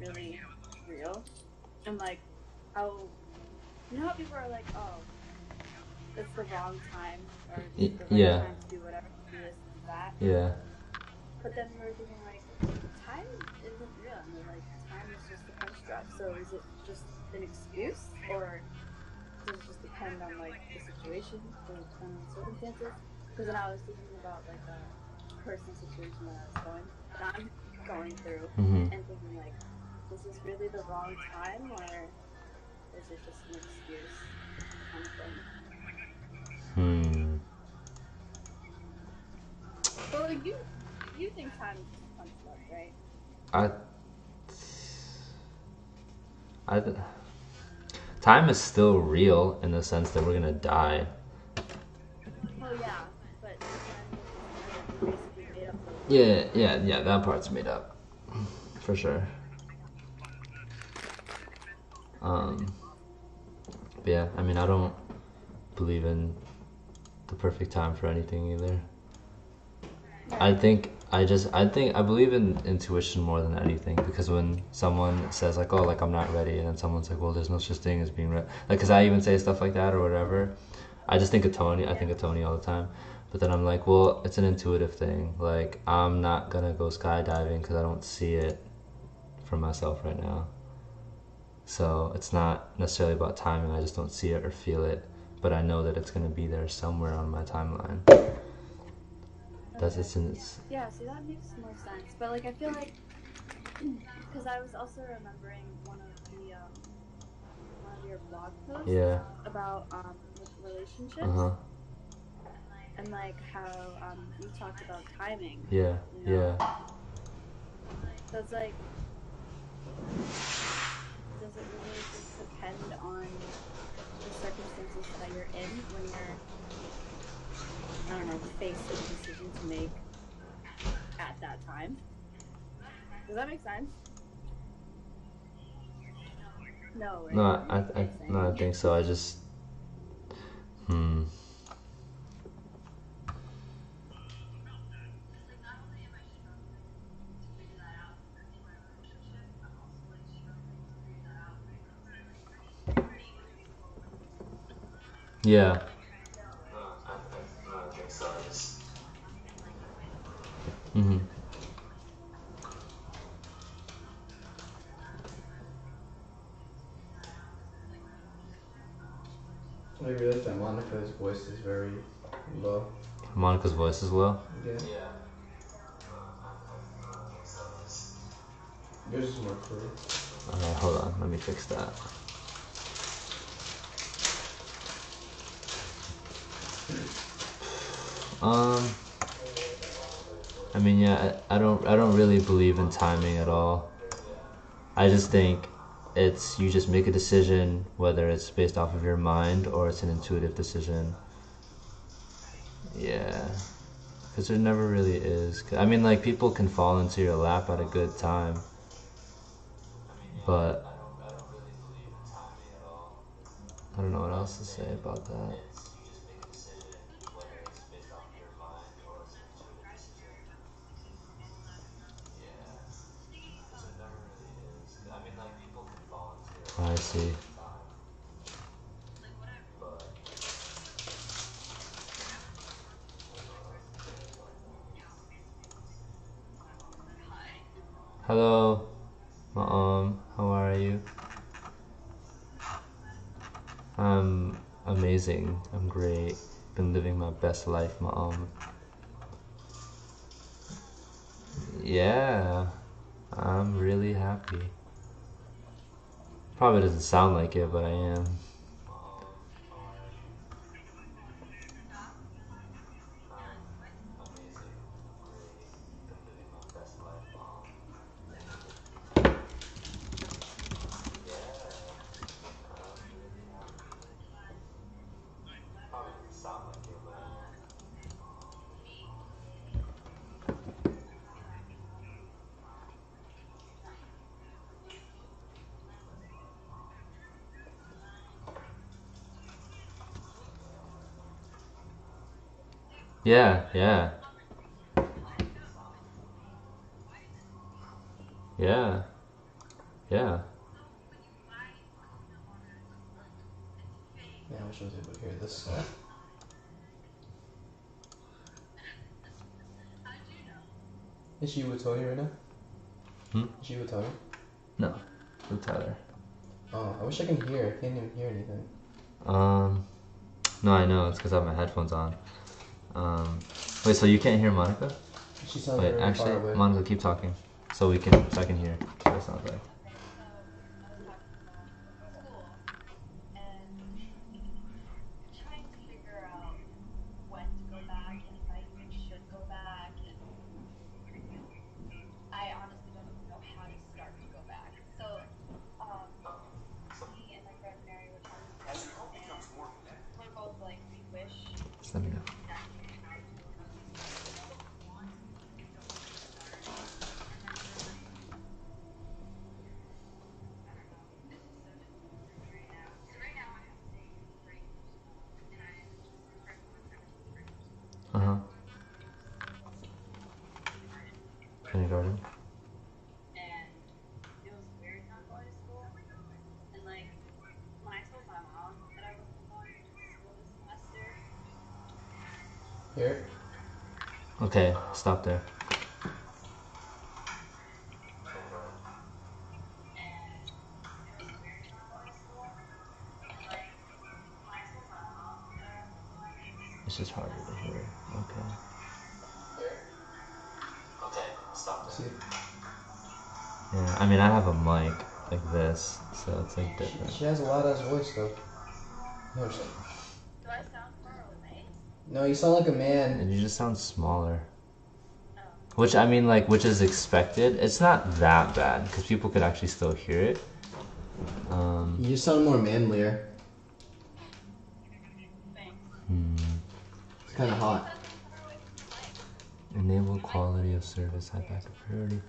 really real, and like how, you know how people are like, oh, it's the wrong time, or it's the right time to do whatever, do this, do that. Yeah. But then we were thinking like, time isn't real. I mean, like, time is just a construct. So is it just an excuse, or does it just depend on like the situation, or depend on circumstances? Because then I was thinking about like a personal situation that I'm going through, Mm-hmm. and thinking like, is this really the wrong time, or is it just an excuse kind of thing? But like you think time is just a construct, right? I, I, time is still real in the sense that we're gonna die. Well, yeah, but the time that is basically made up for the Yeah. That part's made up, for sure. But yeah, I mean, I don't believe in the perfect time for anything either. Right. I believe in intuition more than anything, because when someone says like, oh, like I'm not ready, and then someone's like, well, there's no such thing as being ready, like, cause I even say stuff like that or whatever, I just think of Tony. I think of Tony all the time, but then I'm like, well, it's an intuitive thing. Like, I'm not gonna go skydiving because I don't see it for myself right now. So it's not necessarily about timing. I just don't see it or feel it, but I know that it's gonna be there somewhere on my timeline. That's Okay. it's. Yeah, see, that makes more sense. But like, I feel like, because I was also remembering one of your blog posts Yeah. about like relationships, Uh-huh. and like how you talked about timing. Yeah. You know, Yeah. so it's like, does it really just depend on the circumstances that you're in when you're, I don't know, faced with a decision to make at that time? Does that make sense? No, right? No, I don't know what you're no, I saying. think so. I just, hmm. Yeah. No, I think so. I just. Mm-hmm. I realized that Monica's voice is very low. Monica's voice is low. Yeah. Yours is more clear. Alright, hold on. Let me fix that. I mean, yeah, I don't really believe in timing at all. I just think it's, you just make a decision, whether it's based off of your mind or it's an intuitive decision. Yeah, because there never really is. I mean, like, people can fall into your lap at a good time, but I don't know what else to say about that. I see. Hello, how are you? I'm amazing. I'm great. Been living my best life, Mom. Yeah, I'm really happy. Probably doesn't sound like it, but I am. Yeah, yeah, yeah. Yeah. Yeah, I wish I was able to hear this. Is she with Tony right now? Hmm? Is she with Tony? No. With Tyler. Oh, I wish I can hear. I can't even hear anything. No, I know. It's because I have my headphones on. Wait, so you can't hear Monica? She sounds Wait, very actually, far away. Monica, keep talking. So I can hear what it sounds like. Just let me know. Uh-huh. Kindergarten. Here? Okay, stop there. It's just harder to hear. Okay. Okay, stop there. See? Yeah, I mean, I have a mic like this, so it's like different. She has a loud ass voice though. No, no, you sound like a man. And you just sound smaller. Which, I mean, like, which is expected. It's not that bad, because people could actually still hear it. You just sound more manlier. It's kind of hot. Enable quality of service, high backup priority.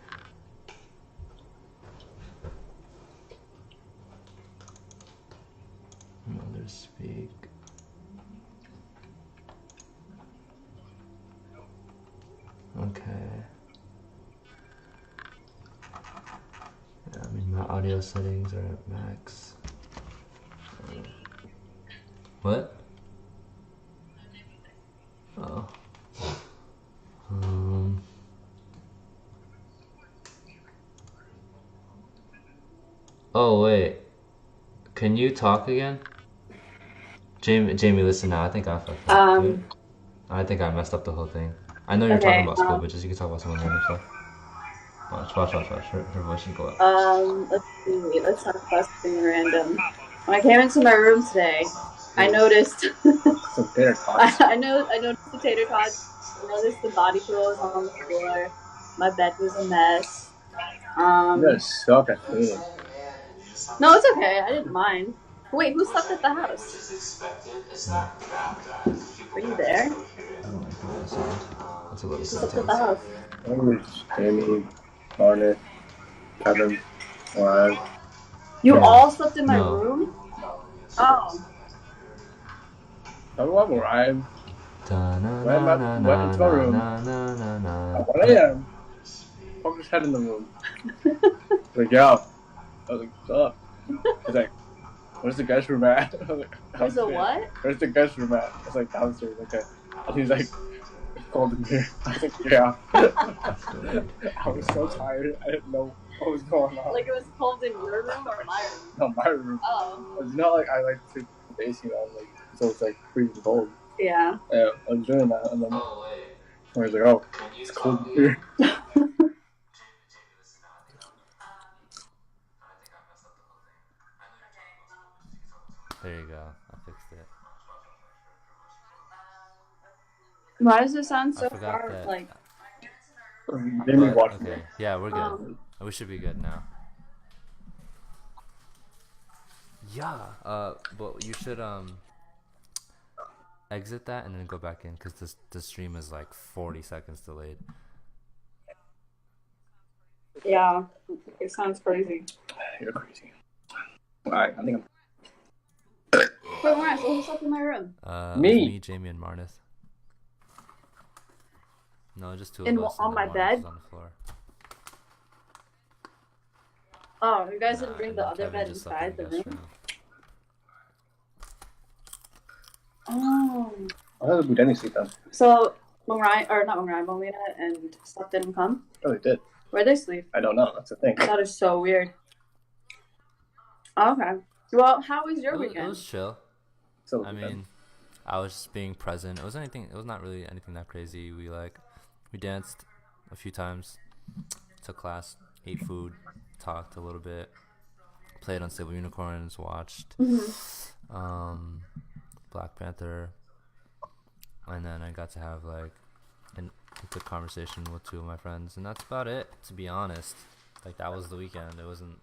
Mother speak. Okay. Yeah, I mean, my audio settings are at max. What? Oh. Oh, wait. Can you talk again? Jamie, listen now. I think I fucked up. Dude. I think I messed up the whole thing. I know you're talking about school, but just you can talk about some random stuff. Watch. Her voice should go up. Let's see. Let's talk about something random. When I came into my room today, I noticed. Some tater tots. I noticed the tater tots. I noticed the body pillows on the floor. My bed was a mess. You guys suck at cleaning. No, it's okay. I didn't mind. Wait, who slept at the house? Were you there? I don't like the way it sounds. That's a little Who too slept at the intense. house? It was Jamie, Barnett, Kevin, Ryan. You Yeah. all slept in my No. room? Oh. Tell me what, Ryan. Went into my room. At 1 a.m. Poked his head in the room. Like, yo. I was like, what's up? He's like, where's the guest room at? I was like, Where's the downstairs. what? Where's the guest room at? I was like, downstairs, okay. And he's like, it's cold in here. I was like, yeah. I was so tired. I didn't know what was going on. Like it was cold in your room or my room? No, my room. Oh. It's not like I like to put the AC on, like, so it's like freezing cold. Yeah. Yeah, I was doing that, and then I was like, oh, it's cold in here. There you go. I fixed it. Why does it sound so I forgot far? that. Like, Jamie watched Okay. it. Yeah, we're good. We should be good now. Yeah. But you should exit that and then go back in because the stream is like 40 seconds delayed. yeah, it sounds crazy. You're crazy. Alright, I think I'm. Wait, Mark, so who slept in my room? Me, Jamie, and Marnith. No, just two of us. On and my then Marnith bed? is on the floor. Oh, you guys didn't Nah, bring the other Kevin bed just slept inside the in guest room? room. Oh. I thought we didn't sleep then. So, Molina and Steph didn't come? Oh, they did. Where'd they sleep? I don't know. That's the thing. That is so weird. Okay. Well, how was your weekend? It was chill. So I mean, I was just being present. It was not really anything that crazy. We danced a few times, took class, ate food, talked a little bit, played on Civil Unicorns, watched Black Panther, and then I got to have like a good conversation with two of my friends, and that's about it, to be honest. Like, that was the weekend. It wasn't,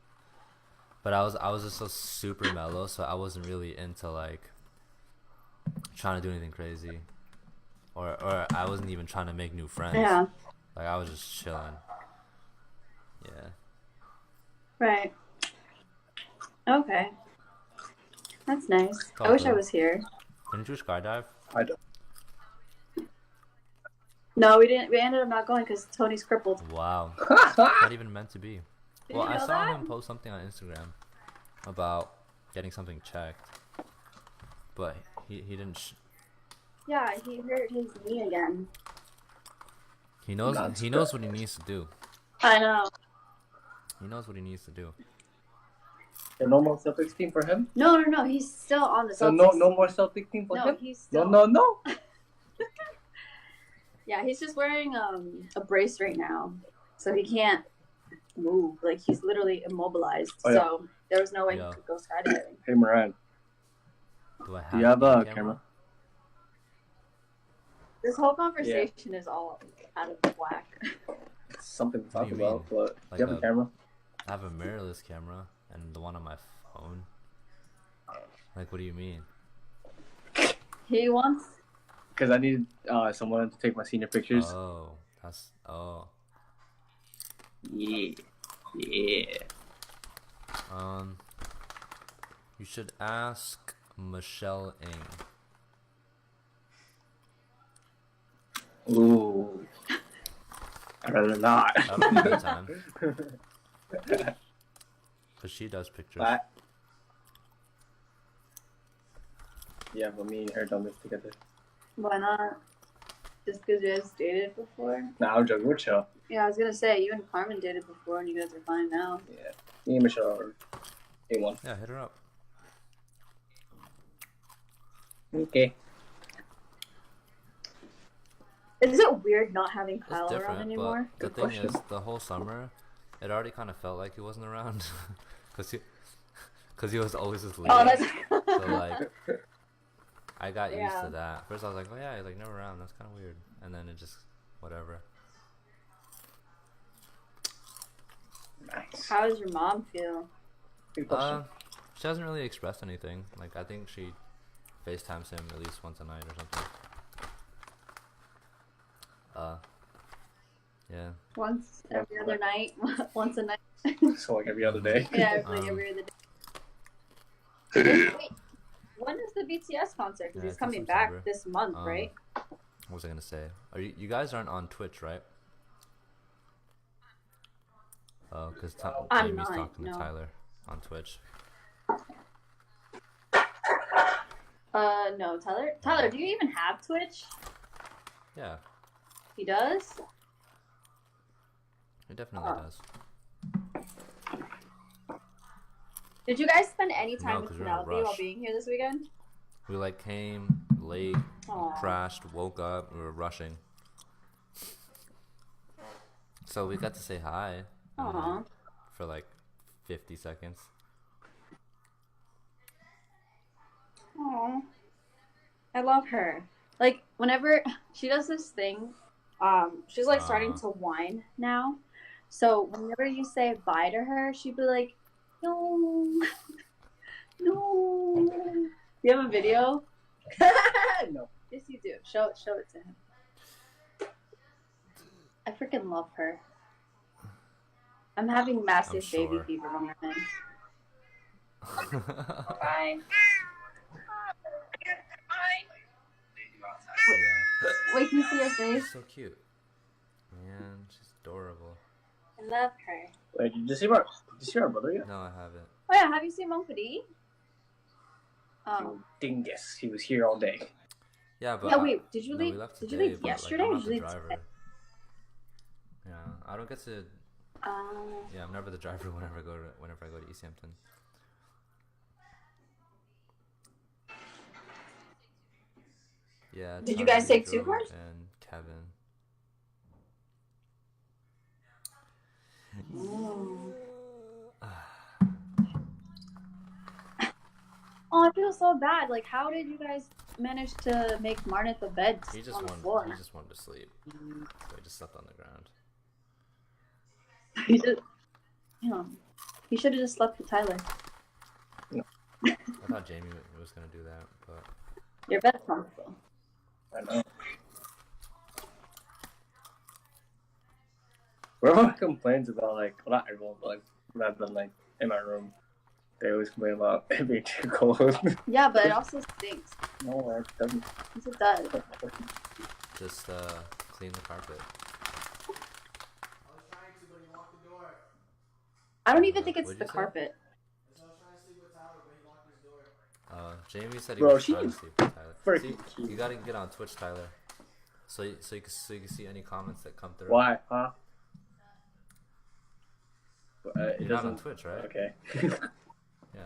but I was just so super mellow, so I wasn't really into like trying to do anything crazy, or I wasn't even trying to make new friends. Yeah. Like, I was just chilling. Yeah. Right. Okay. That's nice. Cool. I wish I was here. Didn't you skydive? I don't. No, we didn't. We ended up not going because Tony's crippled. Wow. Not even meant to be. Did Well, you I know saw that? him post something on Instagram about getting something checked, but he didn't. Yeah, he hurt his knee again. He knows what he needs to do. I know. He knows what he needs to do. So no more Celtics team for him? No. He's still on the So Celtics. no more Celtics team for No, him? he's still. No. Yeah, he's just wearing a brace right now, so he can't move. Like, he's literally immobilized. Oh, yeah. So there was no way Yeah. he could go skydiving. Hey, Moran. Do I have, Do you have a camera? camera? This whole conversation is all out of whack. It's something to What talk do you about, but Like do you have a camera? I have a mirrorless camera and the one on my phone. Like, what do you mean? He wants. Because I need someone to take my senior pictures. Oh, that's Yeah. You should ask Michelle Ng. Ooh. I'd rather not. That'll be a good time. Because she does pictures. But, yeah, but me and her done this together. Why not? Just because you guys dated before? Nah, I'm joking. We're chill. Yeah, I was gonna say, you and Carmen dated before and you guys are fine now. Yeah. Me and Michelle are A1. Yeah, hit her up. Okay. Is it weird not having It's Kyle around different, anymore? but the thing is, the whole summer, it already kind of felt like he wasn't around. Because he was always just leaving. Oh, that's. So, like, I got used Yeah. to that. First I was like, oh yeah, he's like never around. That's kind of weird. And then it just, whatever. Nice. How does your mom feel? Good question. She hasn't really expressed anything. Like, I think she FaceTimes him at least once a night or something. Yeah. Once every other night? Once a night? So like every other day. Yeah, like every other day. Wait, when is the BTS concert? Because Yeah, he's it's in coming back September. this month, right? What was I gonna say? Are you guys aren't on Twitch, right? Oh, because I'm Jamie's not, talking to no. Tyler on Twitch. No, Tyler. Tyler, do you even have Twitch? Yeah, He does? it definitely does. Did you guys spend any time No, with 'cause we're in a Penelope while rush. being here this weekend? We like came late, Aw. crashed, woke up, we were rushing. So we got to say hi Aw. for like 50 seconds. Aw. I love her. Like, whenever she does this thing, she's like starting to whine now. So whenever you say bye to her, she'd be like, no, no. Do you have a video? No. Yes, you do. Show it to him. I freaking love her. I'm having massive I'm baby sure. fever on my head. Bye. Yeah. Wait, can you see her face? She's so cute. Man, she's adorable. I love her. Wait, did you see our brother yet? No, I haven't. Oh yeah, have you seen Monica D? You dingus. He was here all day. Yeah, but yeah. Wait, did you leave? We left Did today, you leave but, yesterday? I'm Or not did you the leave driver. today? Yeah, I don't get to. Yeah, I'm never the driver whenever I go to East Hampton. Yeah. Did you guys take Drew, 2 cars? and Kevin. Oh, I feel so bad. Like, how did you guys manage to make Martin the bed He just on the floor? He just wanted to sleep, so he just slept on the ground. He just, he should have just slept with Tyler. No. I thought Jamie was gonna do that, but Your bed's comfortable. I know. Everyone complains about, like, well, not everyone, but, like, rather than, like, in my room, they always complain about it being too cold. Yeah, but it also stinks. No, it doesn't. Yes, it does. just clean the carpet. I don't even think it's What'd the you say? carpet. Jamie said he Bro, was trying to sleep with Tyler. freaking See, cute. you gotta get on Twitch, Tyler, so you can see any comments that come through. Why, huh? It You're not on doesn't. Twitch, right? Okay. Yeah.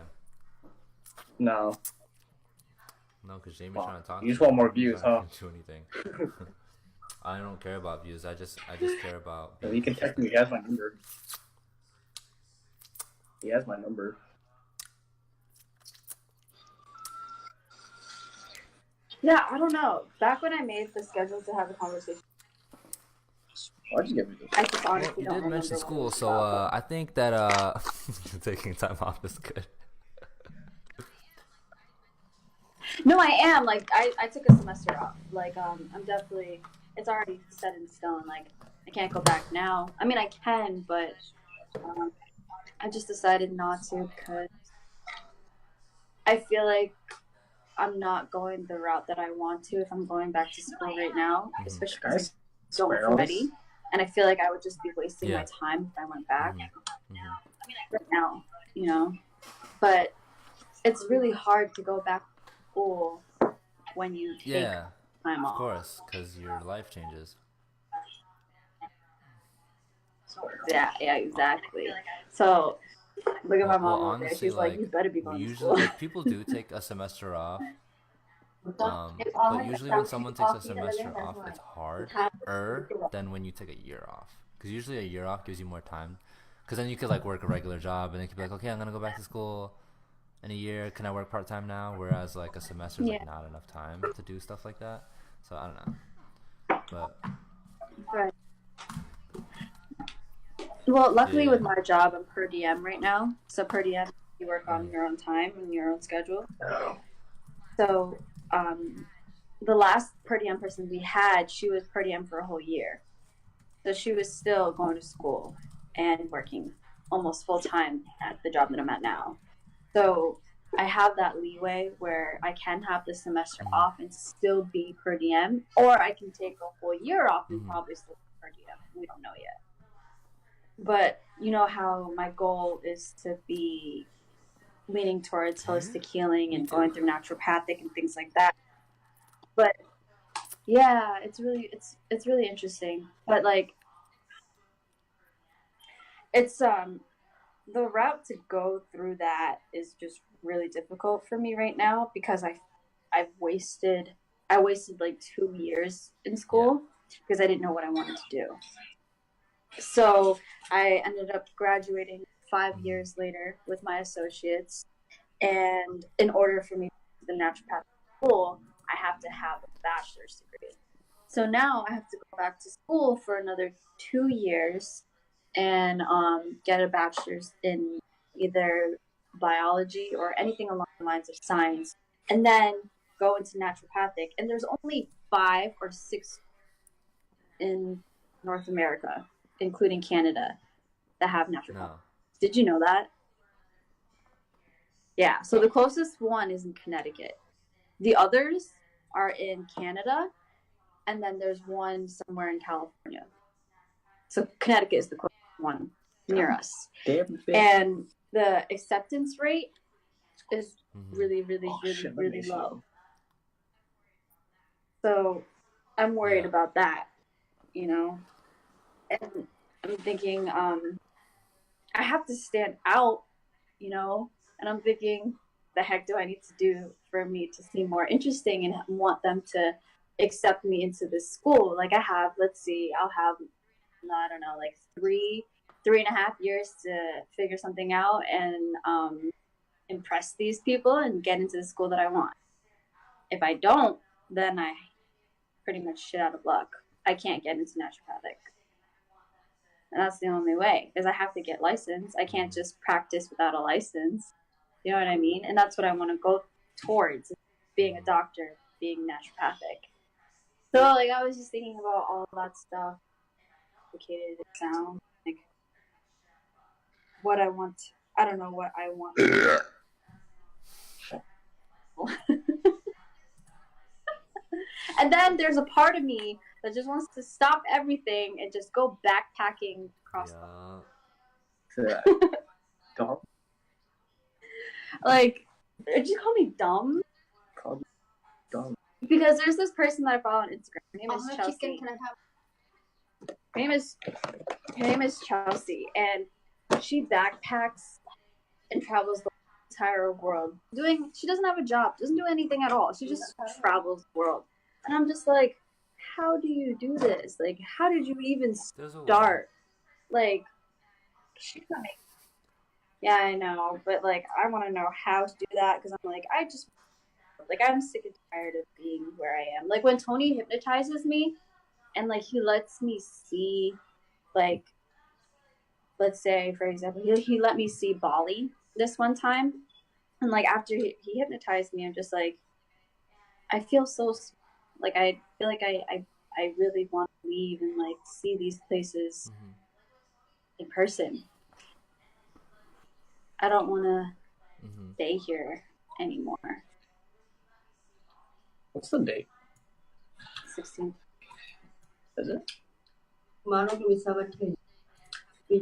No. No, because Jamie's Well, trying to talk. you to just want more He's views, not huh? gonna do anything. I don't care about views. I just care about. He can text me. He has my number. He has my number. Yeah, I don't know. Back when I made the schedule to have a conversation, Why'd you give me this? I just Well, honestly you don't did remember mention what it school, was so about. I think that taking time off is good. No, I am. Like, I took a semester off. Like, I'm definitely, it's already set in stone. Like, I can't go back now. I mean, I can, but I just decided not to because I feel like I'm not going the route that I want to if I'm going back to school right now, especially because I don't feel ready. And I feel like I would just be wasting my time if I went back right now, you know. But it's really hard to go back to school when you take time off. Of course, because your life changes. Yeah, exactly. So look at my mom over there. Honestly, She's like, you better be going to usually, school. people do take a semester off. But usually when someone takes a semester off, it's harder than when you take a year off. Because usually a year off gives you more time. Because then you could, like, work a regular job, and then you could be like, okay, I'm going to go back to school in a year. Can I work part-time now? Whereas, like, a semester is, like, not enough time to do stuff like that. So, I don't know. But... Right. Well, luckily with my job, I'm per diem right now. So per diem, you work on your own time and your own schedule. So the last per diem person we had, she was per diem for a whole year. So she was still going to school and working almost full time at the job that I'm at now. So I have that leeway where I can have the semester off and still be per diem, or I can take a whole year off and probably still be per diem. We don't know yet. But you know how my goal is to be leaning towards holistic healing and going through naturopathic and things like that. But yeah, it's really interesting. But like, it's the route to go through that is just really difficult for me right now because I wasted like 2 years in school because I didn't know what I wanted to do. So I ended up graduating 5 years later with my associates, and in order for me to go to the naturopathic school, I have to have a bachelor's degree. So now I have to go back to school for another 2 years and get a bachelor's in either biology or anything along the lines of science, and then go into naturopathic. And there's only 5 or 6 in North America, including Canada, that have naturopathic. No. Did you know that? Yeah, so the closest one is in Connecticut. The others are in Canada, and then there's one somewhere in California. So Connecticut is the closest. one near us. Damn. And the acceptance rate is really low. So I'm worried about that, you know. And I'm thinking, I have to stand out, you know. And I'm thinking, the heck do I need to do for me to seem more interesting and want them to accept me into this school? Like I have, I'll have, I don't know, like 3.5 years to figure something out and impress these people and get into the school that I want. If I don't, then I pretty much shit out of luck. I can't get into naturopathic. And that's the only way, because I have to get licensed. I can't just practice without a license. You know what I mean? And that's what I want to go towards, being a doctor, being naturopathic. So, like, I was just thinking about all that stuff, complicated it sounds, like, what I want. I don't know what I want. And then there's a part of me that just wants to stop everything and just go backpacking across Dumb? Like, did you call me dumb? Called dumb. Because there's this person that I follow on Instagram. Her name is Chelsea. Chicken, can I have? Her name is Chelsea, and she backpacks and travels the entire world. She doesn't have a job, doesn't do anything at all. She just travels the world. And I'm just like, how do you do this? Like, how did you even start? Like, yeah, I know, but like, I want to know how to do that, because I'm like, I'm sick and tired of being where I am. Like, when Tony hypnotizes me, and like he lets me see, like, let's say for example, he let me see Bali this one time, and like after he hypnotized me, I'm just like, I feel so, like, I feel like I really want to leave and like see these places in person. I don't want to stay here anymore. What's the date? 16th. Is it? Tomorrow will be 17. We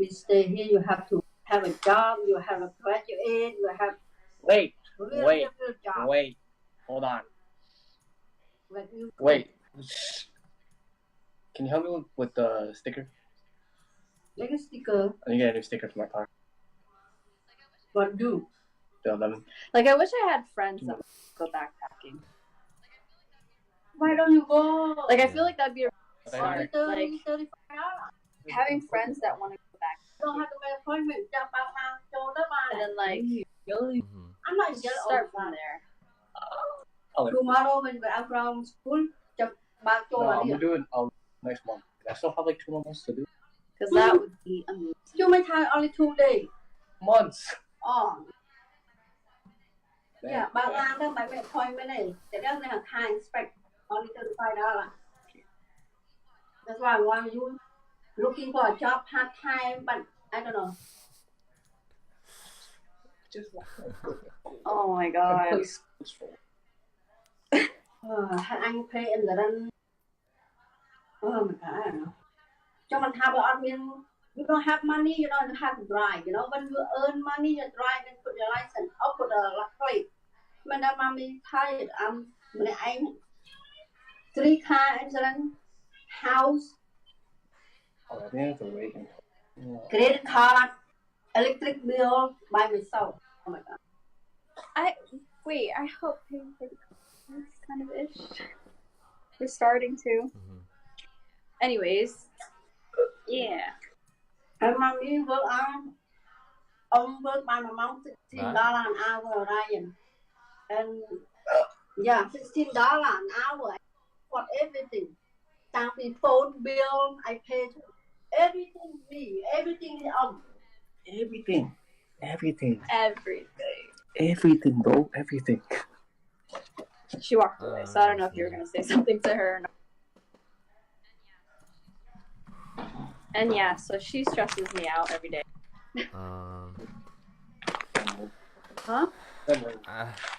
stay here, you have to have a job, you have a graduate, you have Wait. job. Wait. Hold on. Wait. Can you help me with the sticker? Like a sticker. I need to get a new sticker for my car. What do? The lemon. Like, I wish I had friends that would go backpacking. Why don't you go? Like, I feel like that'd be a Sorry. like having friends that want to go back. You don't have to make an appointment. And then like really, I'm not just start from there. Tomorrow when we're out from school, just back to No, I'm gonna do it next month. I still have like 2 more months to do. Because that would be amazing. You may have only 2 days. Months. Oh. Yeah, but I'm going to make an appointment. They don't have time spec only $35. That's why I want you looking for a job part time, but I don't know. Just Oh my god. Anh pay in the run. Oh my god, I don't know. Cho mình have you don't have money, you don't have to drive. You know, when you earn money, you drive and put your license or put a plate. When I'm mommy tired, when I'm 3 car insurance, house, I think it's a waiting. credit card, electric bill by myself. Oh my god. I hope paying for the car is kind of ish. We're starting to. Anyways, yeah. And mommy work work by my mom $16 an hour, Ryan. And yeah, $16 an hour for everything. Down the phone bill, I pay everything. Everything, bro. Everything. She walked away, so I don't know if you were gonna say something to her or not. And yeah, so she stresses me out every day. Huh?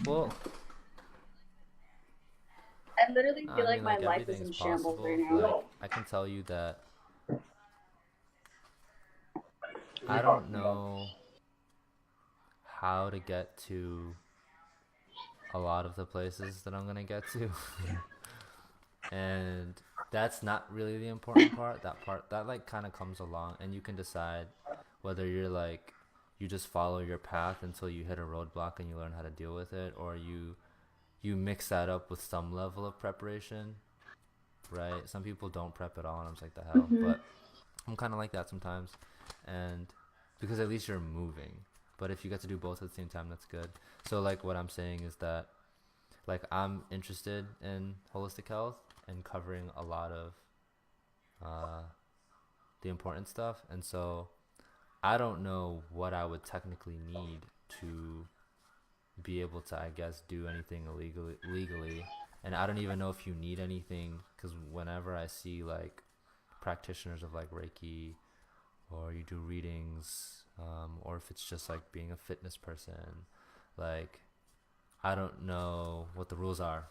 Well, I literally feel like my life is everything's in shambles possible, right now. but I can tell you that I don't know how to get to a lot of the places that I'm gonna get to. And that's not really the important part. That part that like kind of comes along, and you can decide whether you're like you just follow your path until you hit a roadblock and you learn how to deal with it, or you mix that up with some level of preparation, right? Some people don't prep at all, and I'm just like, the hell. Mm-hmm. But I'm kind of like that sometimes, and because at least you're moving. But if you get to do both at the same time, that's good. So like what I'm saying is that like I'm interested in holistic health and covering a lot of uh, the important stuff, and so I don't know what I would technically need to be able to, I guess, do anything legally. And I don't even know if you need anything, because whenever I see like practitioners of like Reiki, or you do readings, or if it's just like being a fitness person, like I don't know what the rules are.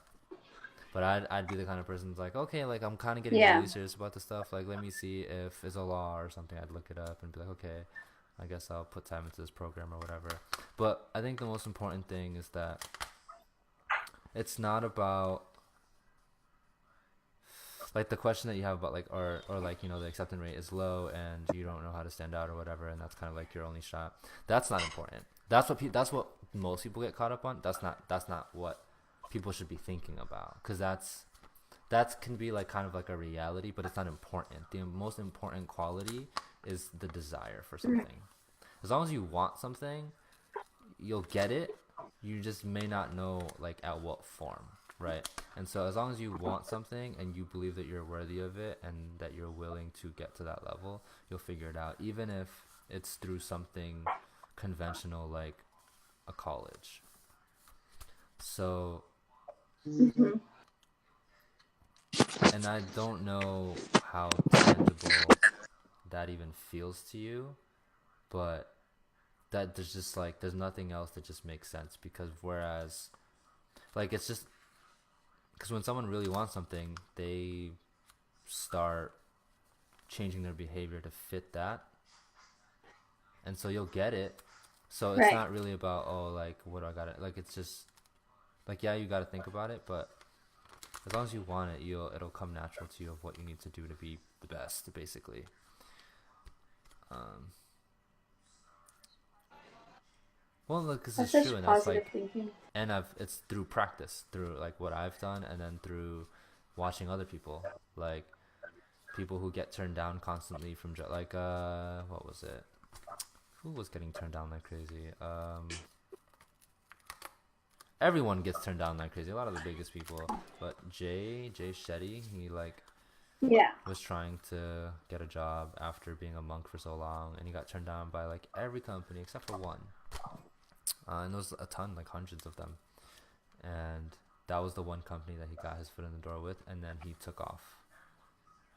But I'd be the kind of person that's like, okay, like I'm kind of getting really serious about this stuff. Like, let me see if it's a law or something. I'd look it up and be like, okay, I guess I'll put time into this program or whatever. But I think the most important thing is that it's not about like the question that you have about like or like, you know, the acceptance rate is low and you don't know how to stand out or whatever, and that's kind of like your only shot. That's not important. That's what most people get caught up on. That's not what people should be thinking about, because that can be like kind of like a reality, but it's not important. The most important quality is the desire for something. As long as you want something, you'll get it. You just may not know like at what form, right? And so as long as you want something and you believe that you're worthy of it and that you're willing to get to that level, you'll figure it out, even if it's through something conventional like a college. So Mm-hmm. and I don't know how tangible that even feels to you, but that there's just like there's nothing else that just makes sense, because whereas like it's just because when someone really wants something, they start changing their behavior to fit that, and so you'll get it. So it's not really about, oh, like what do I gotta, like it's just like, yeah, you gotta think about it, but as long as you want it, it'll come natural to you of what you need to do to be the best, basically. Well, look, because it's true, and that's like, thinking. and it's through practice, through like what I've done, and then through watching other people, like people who get turned down constantly from like what was it? Who was getting turned down like crazy? Everyone gets turned down like crazy. A lot of the biggest people, but Jay Shetty, he like was trying to get a job after being a monk for so long, and he got turned down by like every company except for one. And there was a ton, like hundreds of them, and that was the one company that he got his foot in the door with, and then he took off.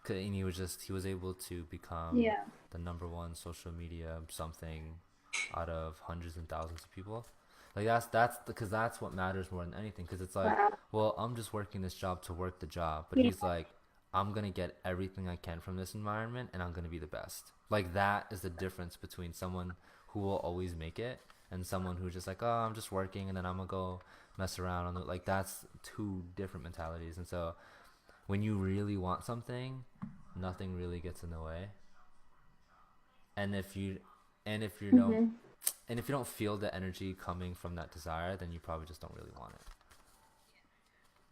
And he was able to become the number one social media something out of hundreds and thousands of people. Like that's because that's what matters more than anything, because it's like, well, I'm just working this job to work the job, but he's like, I'm gonna get everything I can from this environment and I'm gonna be the best. Like that is the difference between someone who will always make it and someone who's just like, oh, I'm just working and then I'm gonna go mess around on it. Like that's two different mentalities. And so when you really want something, nothing really gets in the way. And if you don't and if you don't feel the energy coming from that desire, then you probably just don't really want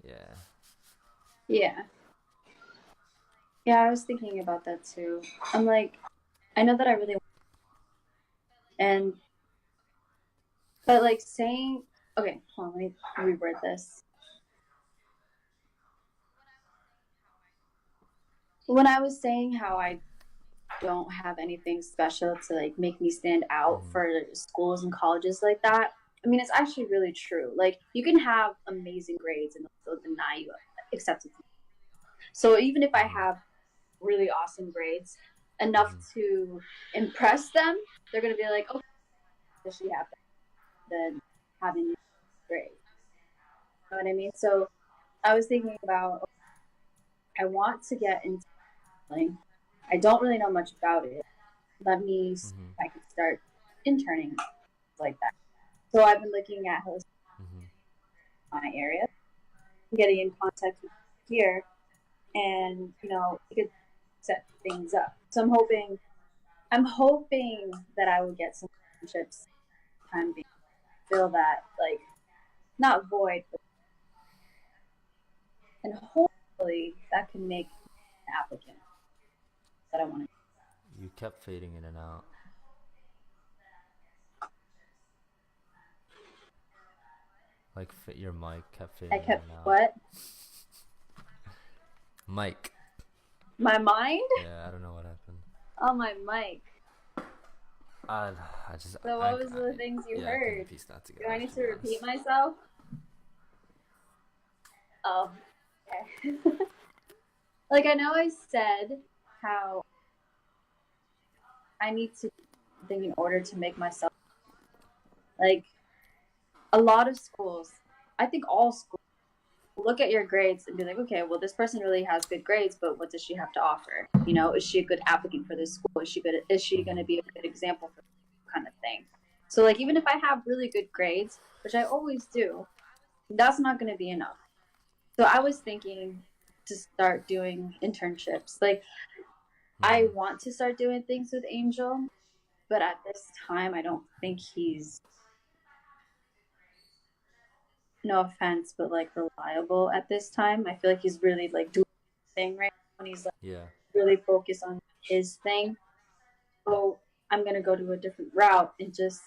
it. Yeah, I was thinking about that too. I'm like, I know that I really want, and but like saying, okay, hold on, let me reword this. When I was saying how I don't have anything special to like make me stand out for schools and colleges like that, I mean, it's actually really true. Like you can have amazing grades and they'll deny you acceptance. So even if I have really awesome grades, enough to impress them, they're gonna be like, okay, does she have that? Than having grades. You know what I mean? So I was thinking about, I want to get into healing. I don't really know much about it. let me see if I could start interning like that. So I've been looking at hosts in my area, getting in contact with here, and you know, we could set things up. So I'm hoping that I will get some friendships time being, fill that like not void, but, and hopefully that can make an applicant that I want to. You kept fading in and out. Like your mic kept fading in and out. What? Mic. My mind? Yeah, I don't know what happened. Oh, my mic. I just. So what was the things you heard? Do I need to repeat myself? Oh, okay. Like I know I said how I need to think in order to make myself like a lot of schools. I think all schools look at your grades and be like, okay, well, this person really has good grades, but what does she have to offer? You know, is she a good applicant for this school? Is she going to be a good example for this kind of thing? So, like, even if I have really good grades, which I always do, that's not going to be enough. So I was thinking to start doing internships. Like, I want to start doing things with Angel, but at this time, I don't think he's, no offense, but like reliable at this time. I feel like he's really like doing his thing right now, and he's like really focused on his thing. So I'm gonna go to a different route and just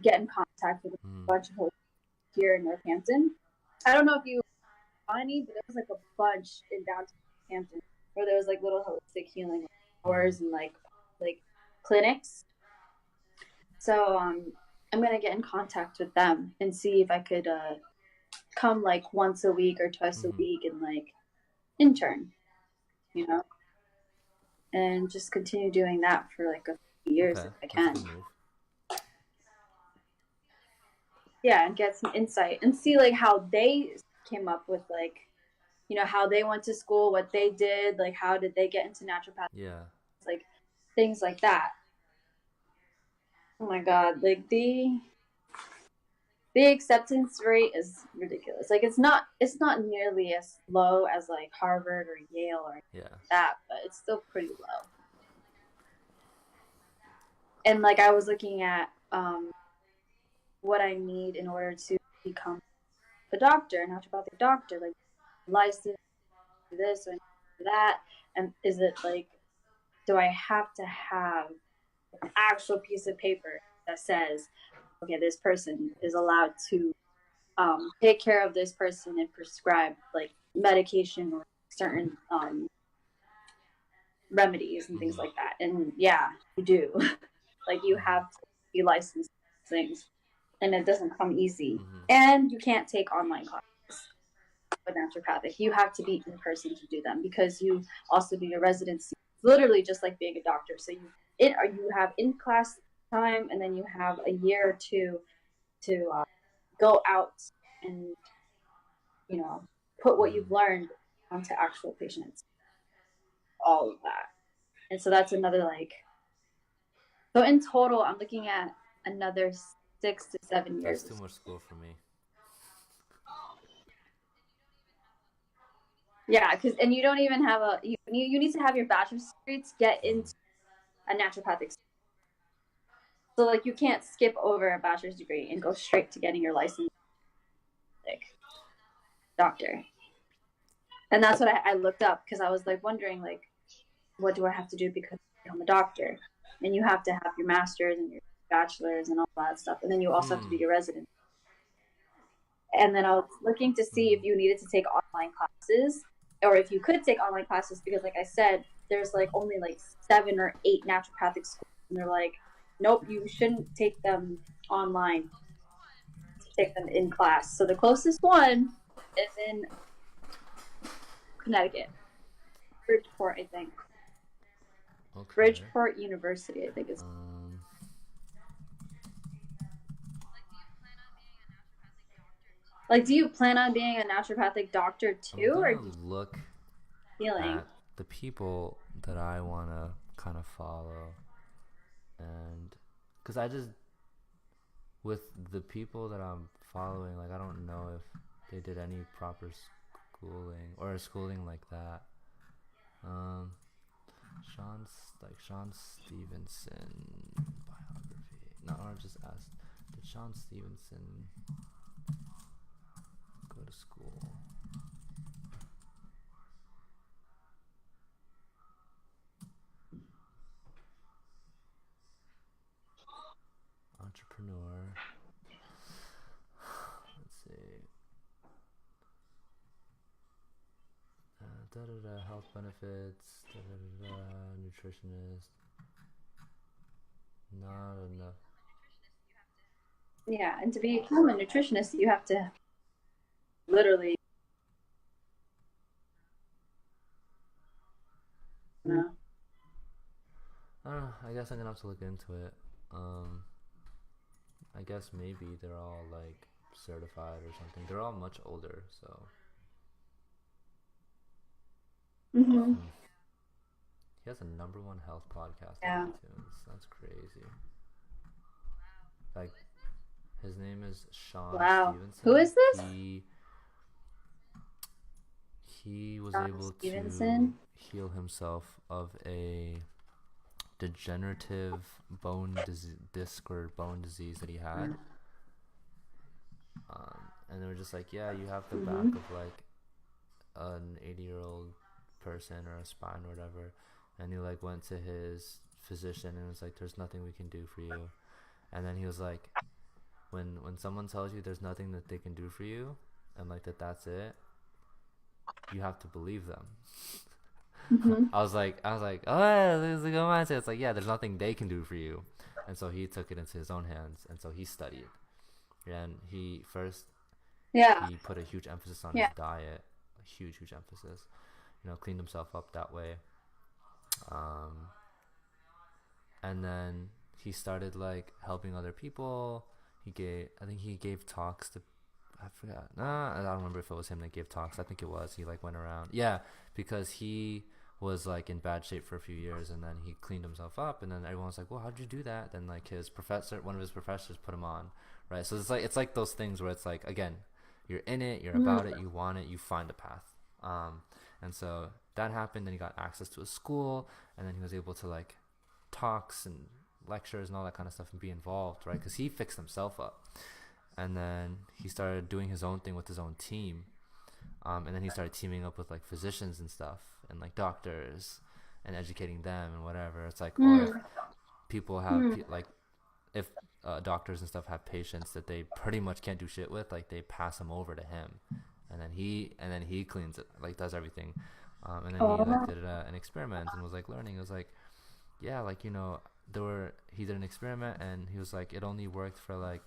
get in contact with a bunch of hosts here in Northampton. I don't know if you saw any, but there was like a bunch in downtown Northampton where there was like little holistic healing hours and like clinics. So I'm gonna get in contact with them and see if I could come like once a week or twice a week and like intern, you know, and just continue doing that for like a few years if I can. Yeah, and get some insight and see like how they came up with like, you know, how they went to school, what they did, like how did they get into naturopathy? Yeah, like things like that. Oh my God, like the acceptance rate is ridiculous. Like it's not nearly as low as like Harvard or Yale or that, but it's still pretty low. And like I was looking at what I need in order to become a doctor, a naturopathic doctor, like license, this or that, and is it like, do I have to have an actual piece of paper that says, okay, this person is allowed to take care of this person and prescribe like medication or certain remedies and things like that? And yeah, you do. Like you have to be licensed for things, and it doesn't come easy. And you can't take online classes with naturopathic. You have to be in person to do them because you also do your residency. It's literally just like being a doctor. So you have in-class time, and then you have a year or two to go out and, you know, put what you've learned onto actual patients. All of that. And so that's another like, so in total, I'm looking at another 6 to 7 years. That's too much school for me. Yeah, and you don't even have you need to have your bachelor's degree to get into a naturopathic school. So like you can't skip over a bachelor's degree and go straight to getting your license doctor. And that's what I looked up because I was like wondering like, what do I have to do because I'm a doctor? And you have to have your master's and your bachelor's and all that stuff, and then you also have to do your residency. And then I was looking to see if you needed to take online classes, or if you could take online classes, because like I said, there's like only like 7 or 8 naturopathic schools, and they're like, nope, you shouldn't take them online. Take them in class. So the closest one is in Connecticut, Bridgeport, I think. Okay. Bridgeport University, I think is. Like, do you plan on being a naturopathic doctor too, or look healing? at the people that I want to kind of follow. And because I just, with the people that I'm following, like I don't know if they did any proper schooling or schooling like that. Sean Stevenson biography. No, I just asked, did Sean Stevenson go to school? Entrepreneur. Let's see. Health benefits. Nutritionist. Not enough. Yeah, and to become a nutritionist, you have to literally. No. I don't know. I guess I'm gonna have to look into it. I guess maybe they're all like certified or something. They're all much older, so. Mm-hmm. He has a #1 health podcast Yeah. on iTunes. That's crazy. Like, his name is Sean Stevenson. Who is this? He was Sean able Stevenson? to heal himself of a degenerative disc or bone disease that he had. And they were just like, yeah, you have the back of like an 80-year-old person or a spine or whatever. And he like went to his physician and was like, there's nothing we can do for you. And then he was like, when someone tells you there's nothing that they can do for you and like that's it, you have to believe them. Mm-hmm. I was like, oh, there's a good mindset. It's like, yeah, there's nothing they can do for you. And so he took it into his own hands, and so he studied. And he put a huge emphasis on his diet, a huge emphasis. Cleaned himself up that way. And then he started like helping other people. I think he gave talks to, I forgot. I don't remember if it was him that gave talks. I think it was. He like went around. Yeah, because he was like in bad shape for a few years, and then he cleaned himself up, and then everyone was like, well, how'd you do that? Then like one of his professors put him on, right? So it's like those things where it's like, again, you're in it, you're about it, you want it, you find a path. And so that happened. Then he got access to a school, and then he was able to like talks and lectures and all that kind of stuff and be involved, right? Because he fixed himself up. And then he started doing his own thing with his own team. And then he started teaming up with like physicians and stuff and like doctors and educating them and whatever. It's like, or if people have if doctors and stuff have patients that they pretty much can't do shit with, like they pass them over to him, and then he cleans it, like does everything. And then he like did an experiment and was like learning. It was like, yeah, like he did an experiment and he was like, it only worked for like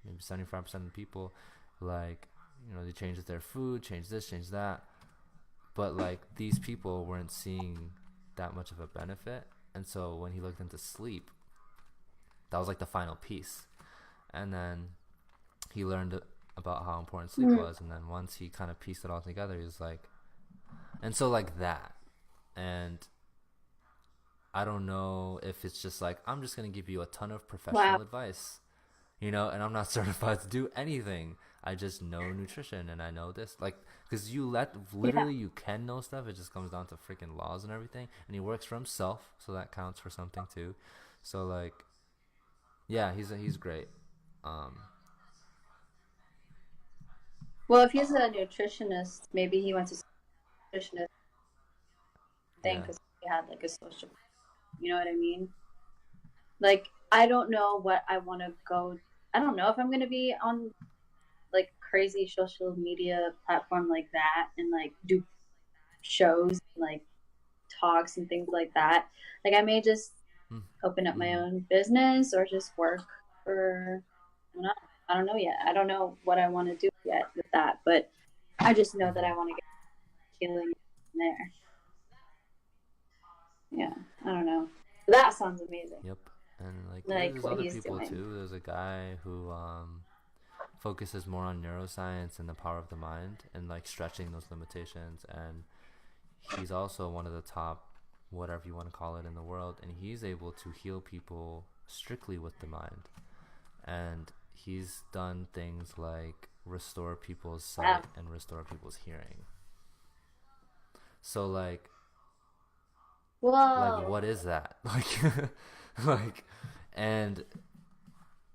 maybe 75% of the people. Like, they changed their food, changed this, changed that, but like these people weren't seeing that much of a benefit. And so when he looked into sleep, that was like the final piece. And then he learned about how important sleep was. And then once he kind of pieced it all together, he was like, and so like that. And I don't know if it's just like, I'm just going to give you a ton of professional advice, and I'm not certified to do anything. I just know nutrition and I know this, like, because you can know stuff. It just comes down to freaking laws and everything. And he works for himself, so that counts for something too. So like, yeah, he's great. Well, if he's a nutritionist, maybe he went to nutritionist thing because he had like a social, you know what I mean? Like, I don't know what I want to go. I don't know if I'm going to be on like crazy social media platform like that and like do shows, like talks and things like that. Like, I may just open up my own business or just work for, I don't know yet. I don't know what I want to do yet with that, but I just know that I want to get healing there. Yeah, I don't know. That sounds amazing. Yep. And like there's other people doing too. There's a guy who focuses more on neuroscience and the power of the mind and like stretching those limitations, and he's also one of the top whatever you want to call it in the world, and he's able to heal people strictly with the mind. And he's done things like restore people's sight and restore people's hearing. So like what is that? And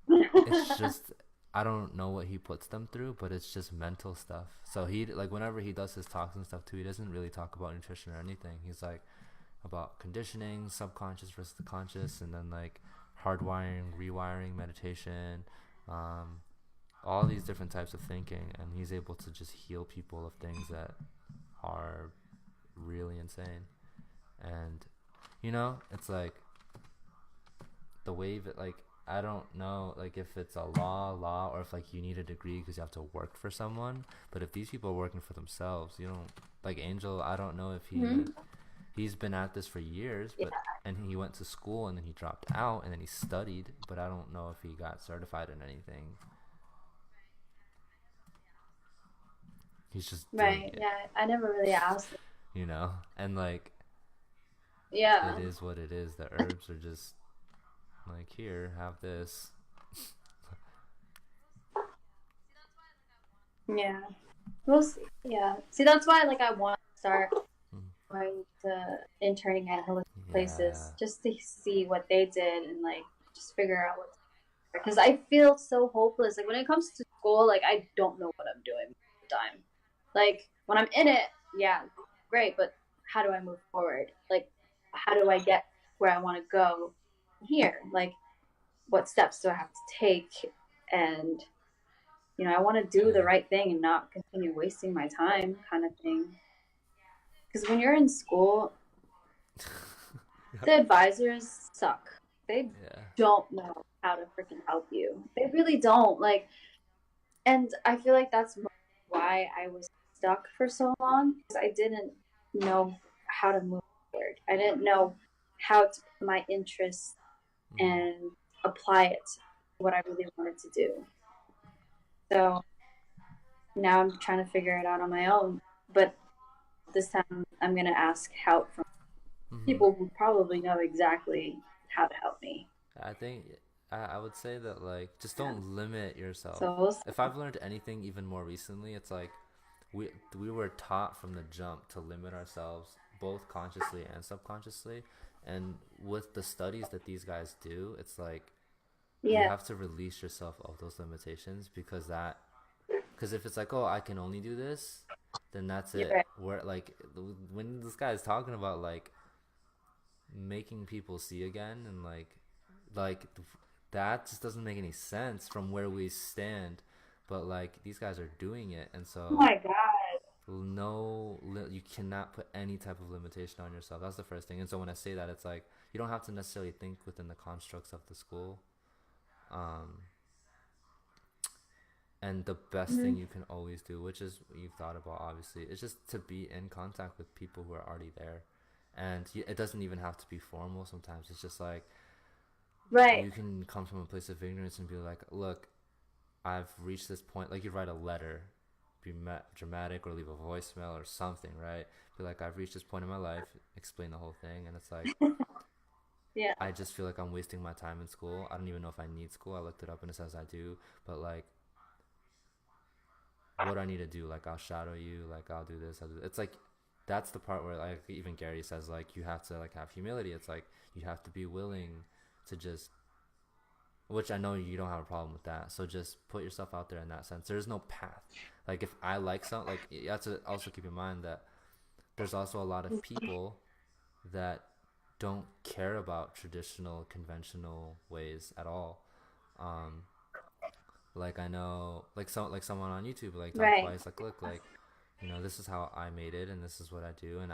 it's just, I don't know what he puts them through, but it's just mental stuff. So he, like, whenever he does his talks and stuff too, he doesn't really talk about nutrition or anything. He's like about conditioning, subconscious versus the conscious, and then like hardwiring, rewiring, meditation, all these different types of thinking. And he's able to just heal people of things that are really insane. And you know, it's like the wave, like, I don't know, like, if it's a law, or if like you need a degree because you have to work for someone. But if these people are working for themselves, you don't, like Angel, I don't know if he's been at this for years, but and he went to school and then he dropped out and then he studied, but I don't know if he got certified in anything. He's just doing it, I never really asked, you know. And like, yeah, it is what it is. The herbs are just like, here, have this. yeah. We'll see. Yeah. See, that's why like I want to start going to interning at holistic places just to see what they did and like just figure out what, because I feel so hopeless. Like when it comes to school, like I don't know what I'm doing all the time. Like when I'm in it, yeah, great, but how do I move forward? Like how do I get where I want to go here? Like what steps do I have to take? And you know, I want to do the right thing and not continue wasting my time, kind of thing. Because when you're in school, the advisors suck. They don't know how to freaking help you. They really don't. Like, and I feel like that's why I was stuck for so long, because I didn't know how to move forward. I didn't know how to put my interests and apply it to what I really wanted to do. So now I'm trying to figure it out on my own. But this time I'm going to ask help from people who probably know exactly how to help me. I think I would say that, like, just don't limit yourself. So if I've learned anything even more recently, it's like we were taught from the jump to limit ourselves both consciously and subconsciously. And with the studies that these guys do, it's like you have to release yourself of those limitations, because if it's like, oh, I can only do this, then that's it. Right. Where like when this guy is talking about like making people see again, and like that just doesn't make any sense from where we stand. But like these guys are doing it, and so oh my god, you cannot put any type of limitation on yourself. That's the first thing. And so when I say that, it's like you don't have to necessarily think within the constructs of the school. And the best thing you can always do, which is what you've thought about obviously, is just to be in contact with people who are already there. And it doesn't even have to be formal. Sometimes it's just like, you can come from a place of ignorance and be like, look, I've reached this point. Like, you write a letter, be dramatic, or leave a voicemail or something, right? Be like, I've reached this point in my life, explain the whole thing. And it's like, I just feel like I'm wasting my time in school. I don't even know if I need school. I looked it up and it says I do. But like, what do I need to do? Like, I'll shadow you, like I'll do this, it's like, that's the part where, like, even Gary says, like, you have to like have humility. It's like you have to be willing to just, which I know you don't have a problem with that, so just put yourself out there in that sense. There's no path. Like, if I like something, like, you have to also keep in mind that there's also a lot of people that don't care about traditional, conventional ways at all. Like, I know, like, someone on YouTube, like, talk twice, like, look, like, you know, this is how I made it, and this is what I do. And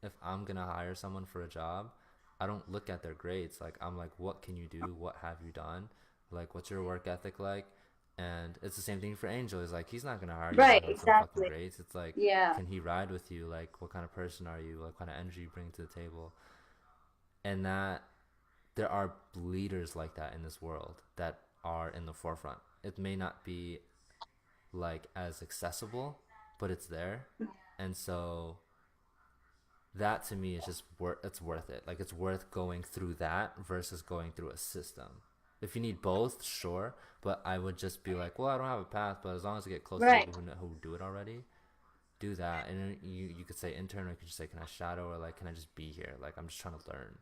if I'm gonna hire someone for a job, I don't look at their grades. Like, I'm like, what can you do? What have you done? Like, what's your work ethic like? And it's the same thing for Angel. Is like, he's not gonna hire you based on some fucking grades. It's like, can he ride with you? Like, what kind of person are you? Like, what kind of energy you bring to the table? And that there are leaders like that in this world that are in the forefront. It may not be like as accessible, but it's there. And so that to me is just it's worth it. Like it's worth going through that versus going through a system. If you need both, sure, but I would just be like, well, I don't have a path, but as long as I get close to people who do it already, do that. And then you could say intern, or you could just say, can I shadow, or like, can I just be here? Like, I'm just trying to learn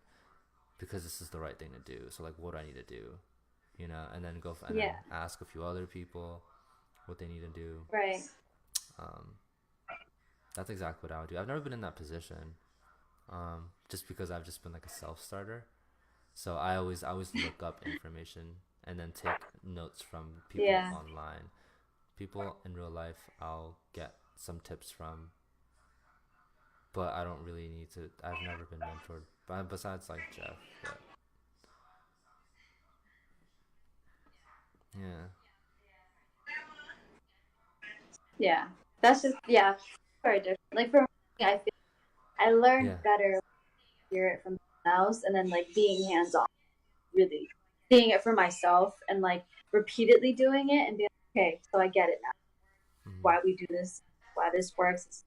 because this is the right thing to do. So like, what do I need to do? You know, and then then ask a few other people what they need to do. Right. That's exactly what I would do. I've never been in that position, just because I've just been like a self-starter. So I always look up information and then take notes from people online. People in real life, I'll get some tips from, but I don't really need to. I've never been mentored, besides like Jeff. But Yeah, that's just very different. Like for me, I feel I learned better hear it from someone else, and then like being hands on, really seeing it for myself, and like repeatedly doing it, and being like, okay, so I get it now. Why we do this, why this works,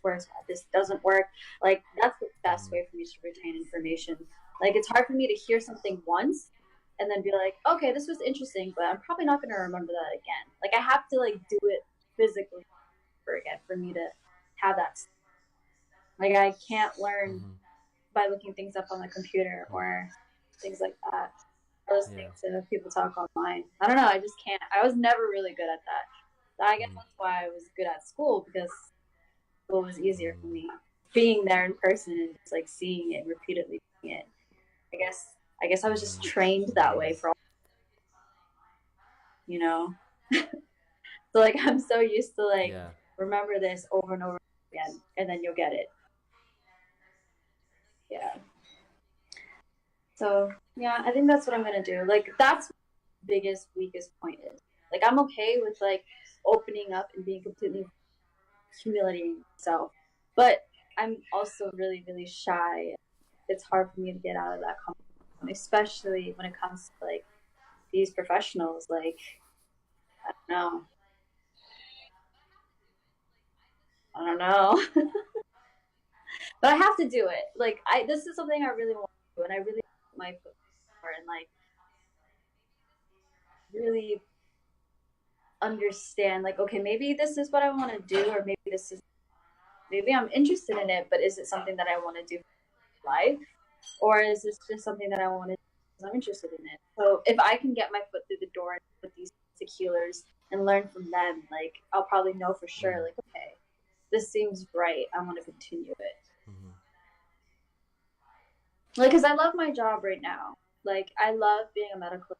why this doesn't work. Like that's the best way for me to retain information. Like it's hard for me to hear something once and then be like, okay, this was interesting, but I'm probably not going to remember that again. Like I have to like do it physically again for me to have that. Like I can't learn by looking things up on the computer or things like that. Listening to people talk online. I don't know. I just can't. I was never really good at that. I guess that's why I was good at school, because school was easier for me. Being there in person and just like seeing it, repeatedly doing it. I guess I was just trained that way for all, you know. So like I'm so used to like remember this over and over again, and then you'll get it. Yeah. So yeah, I think that's what I'm gonna do. Like that's the biggest, weakest point is. Like I'm okay with like opening up and being completely humiliating myself, but I'm also really, really shy. It's hard for me to get out of that comfort zone, especially when it comes to like these professionals. Like I don't know, but I have to do it. Like this is something I really want to do, and I really want my foot forward and like really understand. Like, okay, maybe this is what I want to do, or maybe I'm interested in it, but is it something that I want to do for life, or is this just something that I want to do because I'm interested in it? So if I can get my foot through the door with these healers and learn from them, like I'll probably know for sure, like, okay, this seems right, I want to continue it. Like, because I love my job right now. Like I love being a medical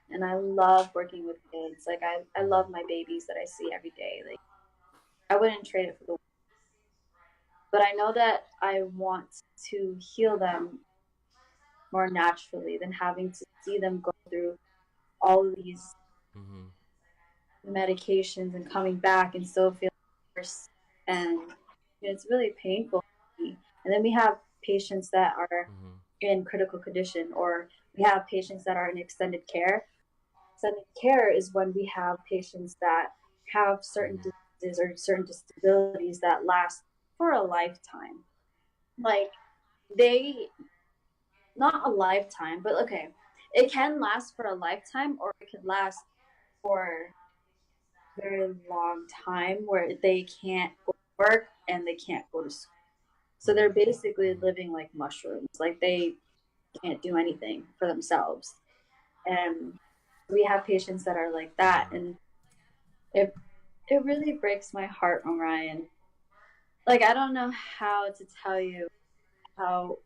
and I love working with kids. Like I love my babies that I see every day. Like I wouldn't trade it for the world. But I know that I want to heal them more naturally than having to see them go through all of these medications and coming back and still feeling worse. And it's really painful for me. And then we have patients that are in critical condition, or we have patients that are in extended care. Extended care is when we have patients that have certain diseases or certain disabilities that last for a lifetime. Like not a lifetime, but okay, it can last for a lifetime, or it can last for a very long time where they can't go to work and they can't go to school. So they're basically living like mushrooms. Like they can't do anything for themselves. And we have patients that are like that, and it really breaks my heart, Orion. Like I don't know how to tell you how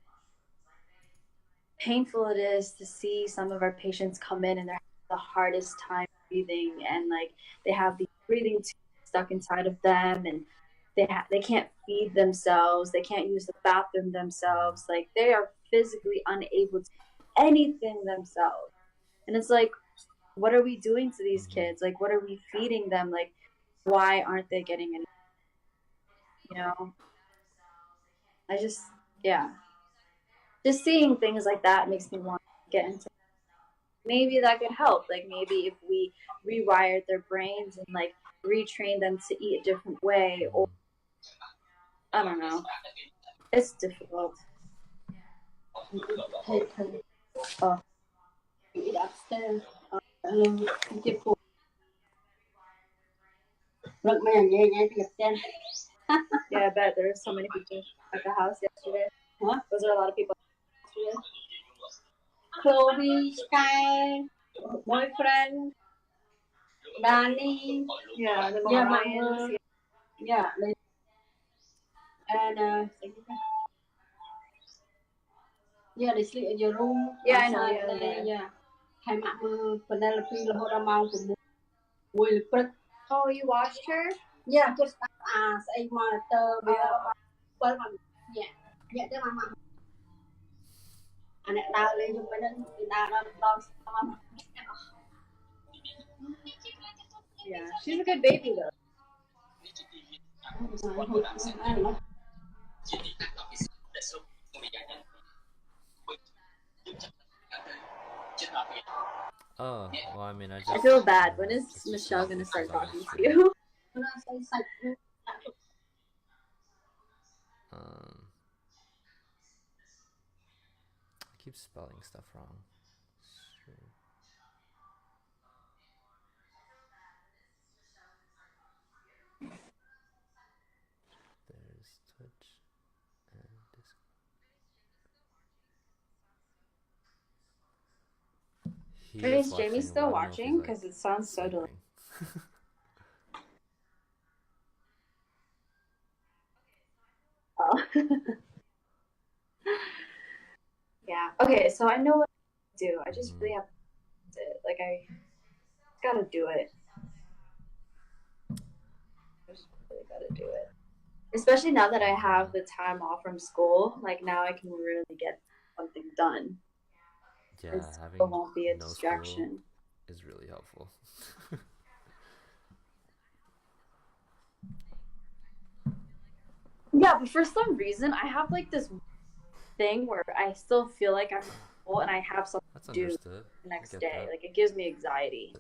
painful it is to see some of our patients come in and they're having the hardest time breathing, and like they have the breathing tube stuck inside of them, and they can't feed themselves, they can't use the bathroom themselves, like they are physically unable to do anything themselves. And it's like, what are we doing to these kids? Like what are we feeding them? Like why aren't they getting any, you know? I just just seeing things like that makes me want to get into, maybe that could help. Like maybe if we rewired their brains and like retrain them to eat a different way, or I don't know. It's difficult. Eat upstairs. Tiếp tục. Rất mấy nhà nhảy tiếp trên. Yeah, I bet there were so many people at the house yesterday. Huh? Was there a lot of people yesterday? Chloe, Sky, boyfriend, Danny. Yeah, the Yeah, Marians. my yeah, and yeah, they sleep in your room. Yeah, I know. Outside there, yeah. Hai mẹ mơ Penelope là hồi ra mau của mùi lực bật. Oh, you watched her? Yeah, just say monitor well yeah. Yeah, thế mà anh đào lên dùng bên đó thì đào Yeah, she's a good baby though. Oh, well, I mean, I feel bad. When is Michelle gonna start talking to you? I keep spelling stuff wrong. There's Twitch and Discord. Is Jamie still watching? Because it sounds so delicious. Oh. Yeah. Okay, so I know what to do. I just really have to, like, I gotta do it. I just really gotta do it. Especially now that I have the time off from school, like now I can really get something done. Yeah, having it won't be a no distraction. Is really helpful. Yeah, but for some reason I have like this thing where I still feel like I'm full and I have something That's to do understood. the next day. That. Like it gives me anxiety.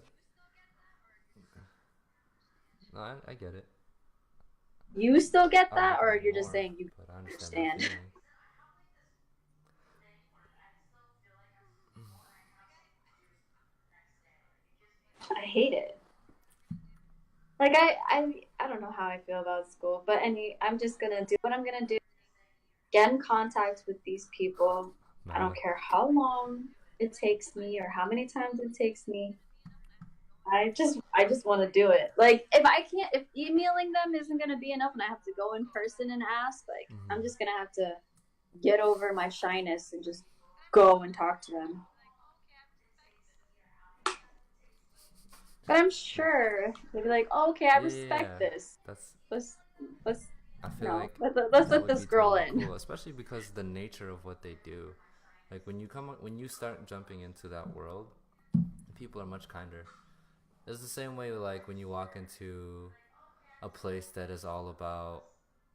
No, I get it. You still get that, or you're just saying you understand? I hate it. Like I don't know how I feel about school, but I'm just gonna do what I'm gonna do. Get in contact with these people. I don't care how long it takes me or how many times it takes me. I just want to do it. Like if emailing them isn't gonna be enough, and I have to go in person and ask, like I'm just gonna have to get over my shyness and just go and talk to them. But I'm sure they'll be like, oh, okay, I respect this. Let's I feel like let's let this girl in. Cool, especially because the nature of what they do. Like when you start jumping into that world, people are much kinder. It's the same way like when you walk into a place that is all about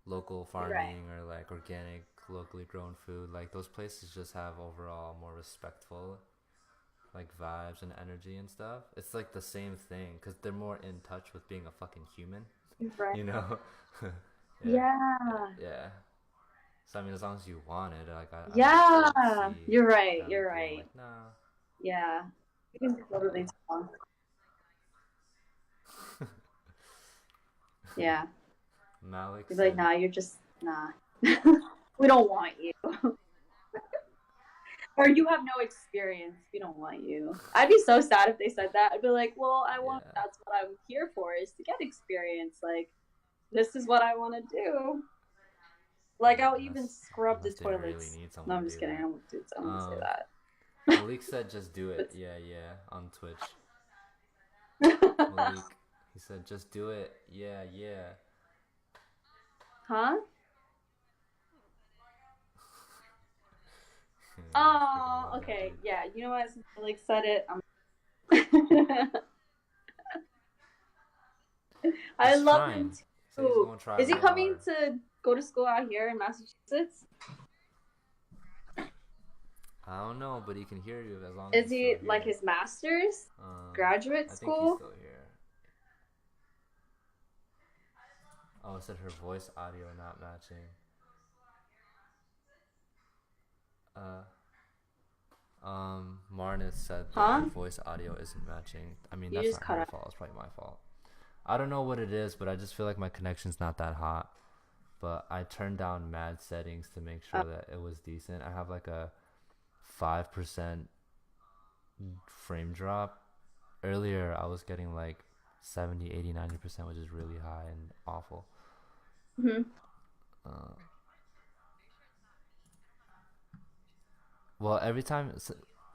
local farming or like organic, locally grown food. Like those places just have overall more respectful like vibes and energy and stuff. It's like the same thing because they're more in touch with being a fucking human. Right. You know? Yeah. So I mean, as long as you want it, like you're right. You're right. Like, nah. Yeah. You can totally tell. Yeah. Malik You're like, nah, you're just nah. We don't want you. Or you have no experience. We don't want you. I'd be so sad if they said that. I'd be like, well, that's what I'm here for, is to get experience. Like, this is what I want to do. Like, I'll even scrub the toilets. Really no, I'm just kidding. I don't want to say that. Malik said just do it. Yeah, on Twitch. Malik, he said just do it. Yeah. Huh? Oh, okay. Yeah, you know what? Since Malik said it, I love him too. Is he coming to go to school out here in Massachusetts? I don't know, but he can hear you as long as Is he like his master's? Graduate school? I think he's still here. Oh, it said her voice audio not matching. Marnus said that Huh? the voice audio isn't matching. I mean, You that's just not cut her out. fault. It's probably my fault. I don't know what it is, but I just feel like my connection's not that hot. But I turned down mad settings to make sure that it was decent. I have like a 5% frame drop. Earlier, I was getting like 70, 80, 90%, which is really high and awful. Mm-hmm. Well, every time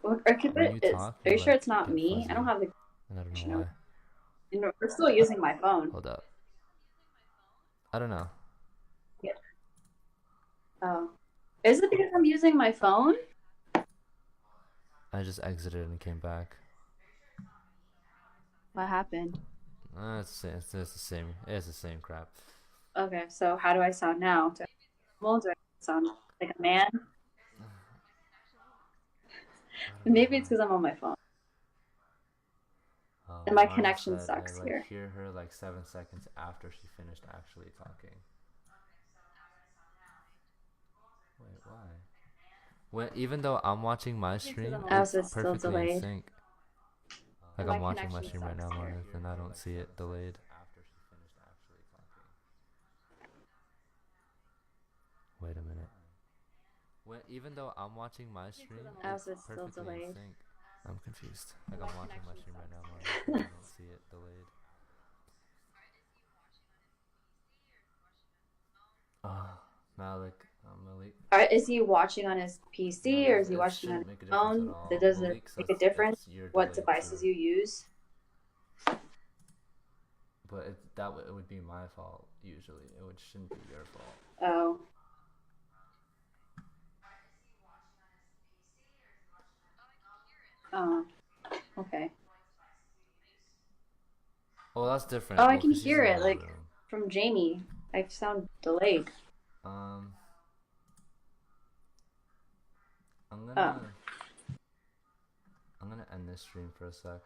Or could when you it is. talk, Are you sure like, it's not get me? fuzzy, I don't have the. and I don't know You know, why. and we're still using my phone. Hold up. I don't know. Yeah. Oh, is it because I'm using my phone? I just exited and came back. What happened? It's the same. It's the same crap. Okay, so how do I sound now? Do I sound like a man? Maybe it's because I'm on my phone. And my Marna connection said, sucks I here. hear her like 7 seconds after she finished actually talking. Wait, why? When even though I'm watching my stream, it's it's still perfectly in delayed. sync. Like My I'm watching my connection stream right now, sucks Marna, here. and I don't see it delayed. Wait a minute. Even though I'm watching my stream, it's it's still perfectly in delayed. sync. I'm confused. Like I'm watching my stream right now, Marna, and I don't see it delayed. Malik. Is he watching on his PC or is he watching on his phone? That doesn't make a difference what devices you use. But it would be my fault usually. It shouldn't be your fault. Oh. Oh. Okay. Well, that's different. Oh, I can hear it like from Jamie. I sound delayed. I'm gonna end this stream for a sec.